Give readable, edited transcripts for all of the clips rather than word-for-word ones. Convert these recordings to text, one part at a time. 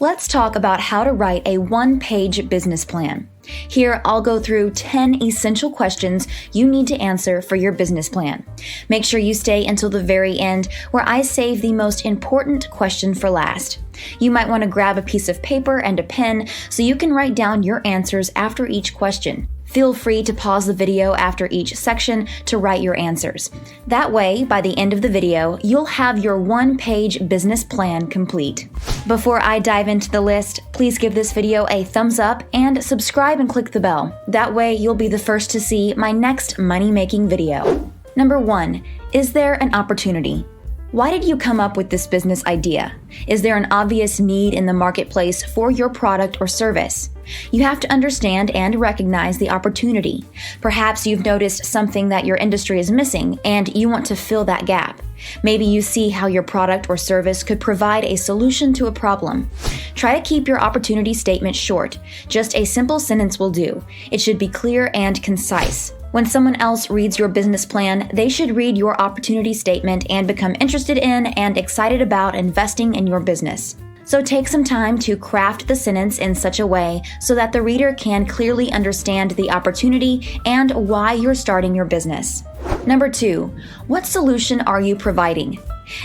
Let's talk about how to write a one-page business plan. Here, I'll go through 10 essential questions you need to answer for your business plan. Make sure you stay until the very end, where I save the most important question for last. You might want to grab a piece of paper and a pen so you can write down your answers after each question. Feel free to pause the video after each section to write your answers. That way, by the end of the video, you'll have your one-page business plan complete. Before I dive into the list, please give this video a thumbs up and subscribe and click the bell. That way, you'll be the first to see my next money-making video. Number 1, is there an opportunity? Why did you come up with this business idea? Is there an obvious need in the marketplace for your product or service? You have to understand and recognize the opportunity. Perhaps you've noticed something that your industry is missing and you want to fill that gap. Maybe you see how your product or service could provide a solution to a problem. Try to keep your opportunity statement short. Just a simple sentence will do. It should be clear and concise. When someone else reads your business plan, they should read your opportunity statement and become interested in and excited about investing in your business. So take some time to craft the sentence in such a way so that the reader can clearly understand the opportunity and why you're starting your business. Number 2, what solution are you providing?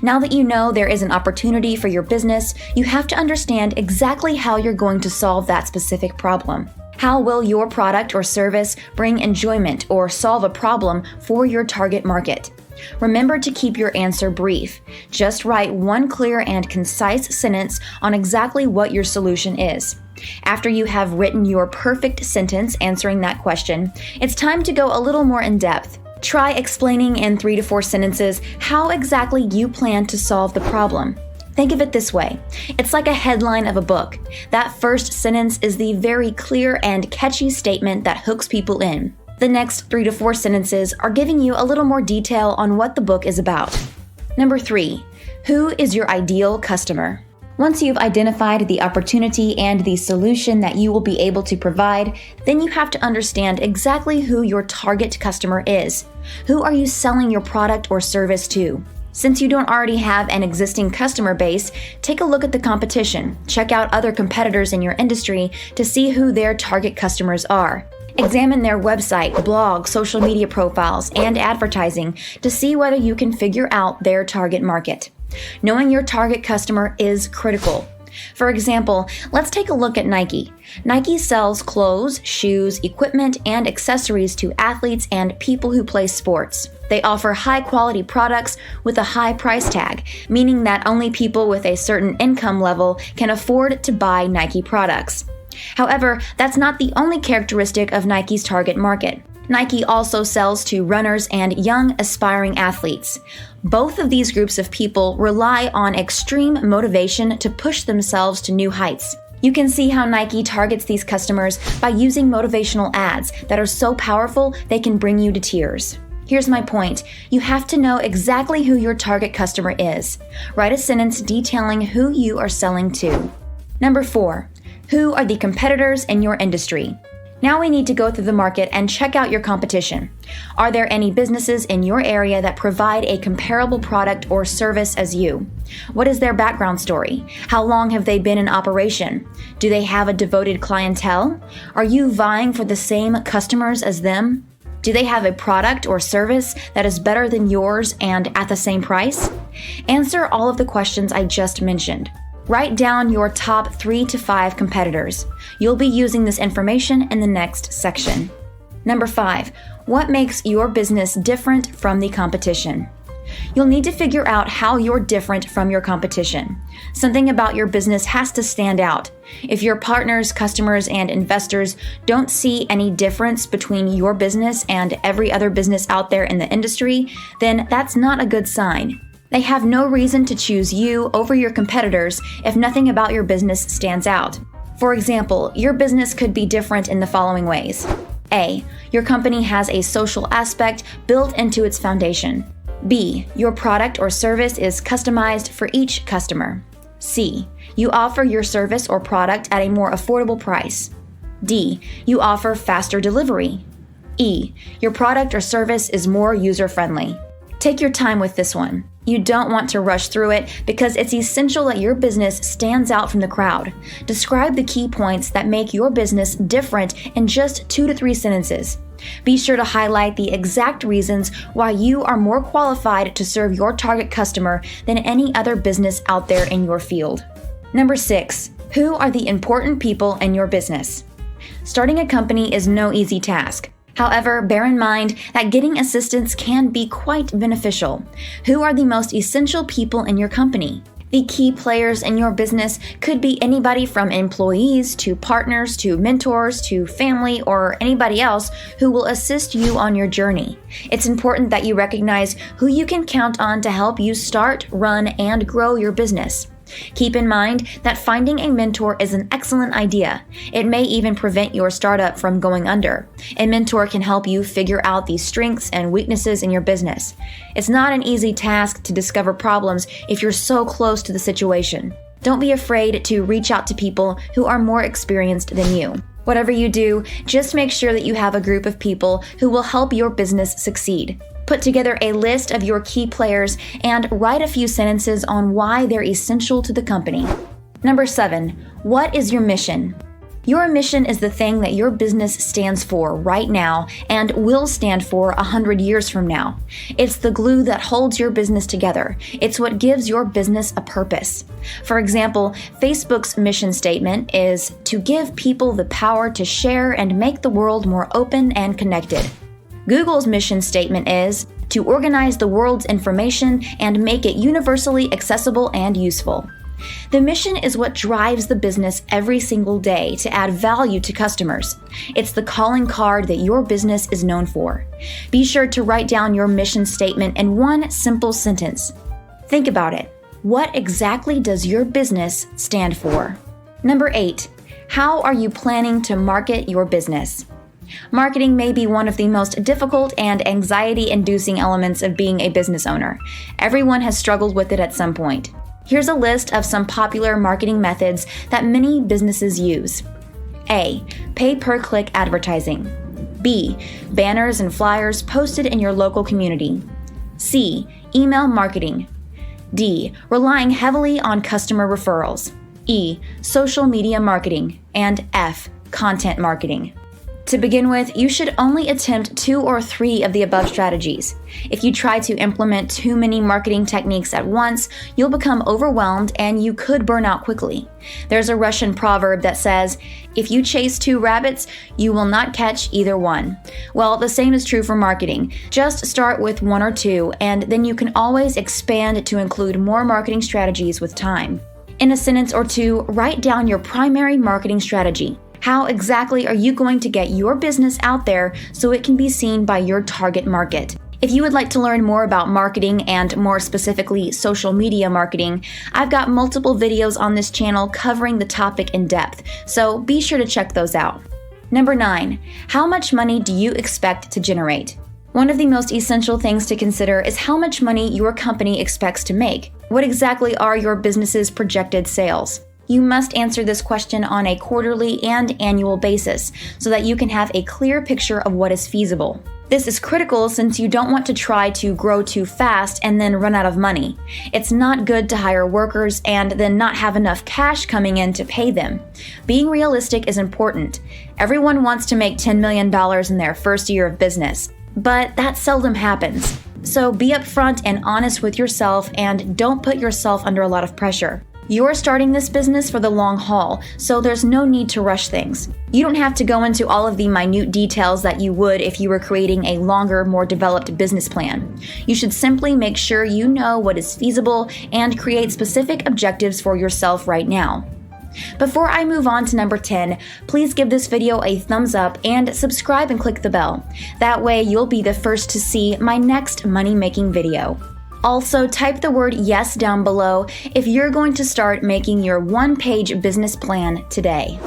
Now that you know there is an opportunity for your business, you have to understand exactly how you're going to solve that specific problem. How will your product or service bring enjoyment or solve a problem for your target market? Remember to keep your answer brief. Just write one clear and concise sentence on exactly what your solution is. After you have written your perfect sentence answering that question, it's time to go a little more in depth. Try explaining in 3 to 4 sentences how exactly you plan to solve the problem. Think of it this way. It's like a headline of a book. That first sentence is the very clear and catchy statement that hooks people in. The next 3 to 4 sentences are giving you a little more detail on what the book is about. Number 3, who is your ideal customer? Once you've identified the opportunity and the solution that you will be able to provide, then you have to understand exactly who your target customer is. Who are you selling your product or service to? Since you don't already have an existing customer base, take a look at the competition. Check out other competitors in your industry to see who their target customers are. Examine their website, blog, social media profiles, and advertising to see whether you can figure out their target market. Knowing your target customer is critical. For example, let's take a look at Nike. Nike sells clothes, shoes, equipment, and accessories to athletes and people who play sports. They offer high-quality products with a high price tag, meaning that only people with a certain income level can afford to buy Nike products. However, that's not the only characteristic of Nike's target market. Nike also sells to runners and young, aspiring athletes. Both of these groups of people rely on extreme motivation to push themselves to new heights. You can see how Nike targets these customers by using motivational ads that are so powerful they can bring you to tears. Here's my point. You have to know exactly who your target customer is. Write a sentence detailing who you are selling to. Number 4, who are the competitors in your industry? Now we need to go through the market and check out your competition. Are there any businesses in your area that provide a comparable product or service as you? What is their background story? How long have they been in operation? Do they have a devoted clientele? Are you vying for the same customers as them? Do they have a product or service that is better than yours and at the same price? Answer all of the questions I just mentioned. Write down your top 3 to 5 competitors. You'll be using this information in the next section. Number 5, what makes your business different from the competition? You'll need to figure out how you're different from your competition. Something about your business has to stand out. If your partners, customers, and investors don't see any difference between your business and every other business out there in the industry, then that's not a good sign. They have no reason to choose you over your competitors if nothing about your business stands out. For example, your business could be different in the following ways. A, your company has a social aspect built into its foundation. B, your product or service is customized for each customer. C, you offer your service or product at a more affordable price. D, you offer faster delivery. E, your product or service is more user-friendly. Take your time with this one. You don't want to rush through it because it's essential that your business stands out from the crowd. Describe the key points that make your business different in just 2 to 3 sentences. Be sure to highlight the exact reasons why you are more qualified to serve your target customer than any other business out there in your field. Number 6, who are the important people in your business? Starting a company is no easy task. However, bear in mind that getting assistance can be quite beneficial. Who are the most essential people in your company? The key players in your business could be anybody from employees to partners to mentors to family or anybody else who will assist you on your journey. It's important that you recognize who you can count on to help you start, run, and grow your business. Keep in mind that finding a mentor is an excellent idea. It may even prevent your startup from going under. A mentor can help you figure out the strengths and weaknesses in your business. It's not an easy task to discover problems if you're so close to the situation. Don't be afraid to reach out to people who are more experienced than you. Whatever you do, just make sure that you have a group of people who will help your business succeed. Put together a list of your key players and write a few sentences on why they're essential to the company. Number 7, what is your mission? Your mission is the thing that your business stands for right now and will stand for 100 years from now. It's the glue that holds your business together. It's what gives your business a purpose. For example, Facebook's mission statement is to give people the power to share and make the world more open and connected. Google's mission statement is to organize the world's information and make it universally accessible and useful. The mission is what drives the business every single day to add value to customers. It's the calling card that your business is known for. Be sure to write down your mission statement in one simple sentence. Think about it. What exactly does your business stand for? Number 8, how are you planning to market your business? Marketing may be one of the most difficult and anxiety-inducing elements of being a business owner. Everyone has struggled with it at some point. Here's a list of some popular marketing methods that many businesses use. A. Pay-per-click advertising. B. Banners and flyers posted in your local community. C. Email marketing. D. Relying heavily on customer referrals. E. Social media marketing. And F. Content marketing. To begin with, you should only attempt 2 or 3 of the above strategies. If you try to implement too many marketing techniques at once, you'll become overwhelmed and you could burn out quickly. There's a Russian proverb that says, "If you chase 2 rabbits, you will not catch either one." Well, the same is true for marketing. Just start with 1 or 2, and then you can always expand to include more marketing strategies with time. In a sentence or 2, write down your primary marketing strategy. How exactly are you going to get your business out there so it can be seen by your target market? If you would like to learn more about marketing and more specifically social media marketing, I've got multiple videos on this channel covering the topic in depth, so be sure to check those out. Number 9, how much money do you expect to generate? One of the most essential things to consider is how much money your company expects to make. What exactly are your business's projected sales? You must answer this question on a quarterly and annual basis so that you can have a clear picture of what is feasible. This is critical since you don't want to try to grow too fast and then run out of money. It's not good to hire workers and then not have enough cash coming in to pay them. Being realistic is important. Everyone wants to make $10 million in their first year of business, but that seldom happens. So be upfront and honest with yourself and don't put yourself under a lot of pressure. You're starting this business for the long haul, so there's no need to rush things. You don't have to go into all of the minute details that you would if you were creating a longer, more developed business plan. You should simply make sure you know what is feasible and create specific objectives for yourself right now. Before I move on to number 10, please give this video a thumbs up and subscribe and click the bell. That way you'll be the first to see my next money-making video. Also, type the word yes down below if you're going to start making your one-page business plan today.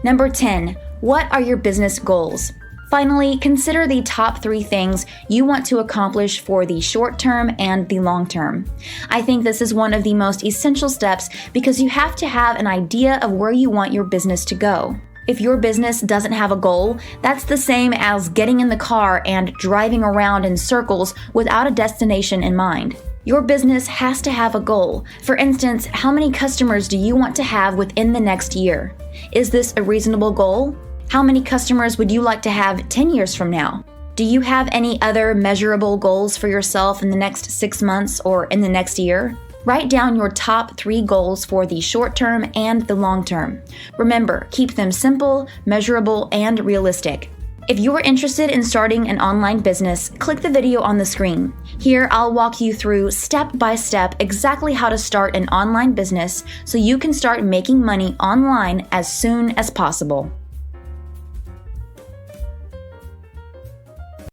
Number 10, what are your business goals? Finally, consider the top 3 things you want to accomplish for the short term and the long term. I think this is one of the most essential steps because you have to have an idea of where you want your business to go. If your business doesn't have a goal, that's the same as getting in the car and driving around in circles without a destination in mind. Your business has to have a goal. For instance, how many customers do you want to have within the next year? Is this a reasonable goal? How many customers would you like to have 10 years from now? Do you have any other measurable goals for yourself in the next 6 months or in the next year? Write down your top 3 goals for the short term and the long term. Remember, keep them simple, measurable, and realistic. If you're interested in starting an online business, click the video on the screen. Here, I'll walk you through step by step exactly how to start an online business so you can start making money online as soon as possible.